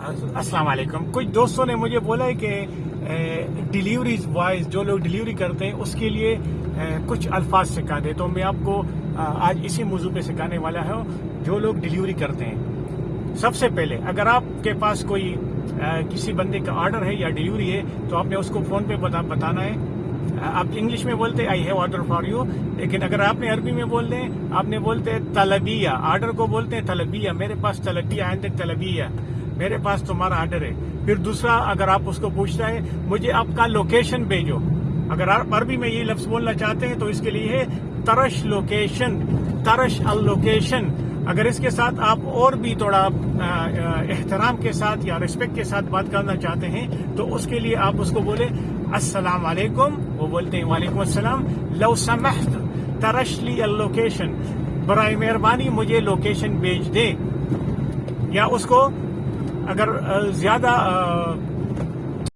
अस्सलाम वालेकुम। कुछ दोस्तों ने मुझे बोला है कि डिलीवरी बॉयज जो लोग डिलीवरी करते हैं उसके लिए कुछ अल्फाज सिखा दे, तो मैं आपको आज इसी मौजू पे सिखाने वाला हूँ जो लोग डिलीवरी करते हैं। सबसे पहले अगर आपके पास कोई किसी बंदे का ऑर्डर है या डिलीवरी है तो आपने उसको फ़ोन पे बताना है। आप इंग्लिश में बोलते हैं I have order for you, लेकिन अगर आपने अरबी में बोल दें, आपने बोलते हैं तलबिया, ऑर्डर को बोलते हैं तलबिया, मेरे पास तलबिया आइंदे तलबिया, मेरे पास तुम्हारा ऑर्डर है। फिर दूसरा अगर आप उसको पूछता है मुझे आपका लोकेशन भेजो, अगर आप अरबी में ये लफ्ज़ बोलना चाहते हैं तो इसके लिए है तरश लोकेशन, तरश अल लोकेशन। अगर इसके साथ आप और भी थोड़ा एहतराम के साथ या रिस्पेक्ट के साथ बात करना चाहते हैं तो उसके लिए आप उसको बोले अस्सलाम वालेकुम, वो बोलते हैं वालेकुम अस्सलाम, लौ समहत तरश ली अल लोकेशन, बराए मेहरबानी मुझे लोकेशन भेज दे। या उसको अगर ज़्यादा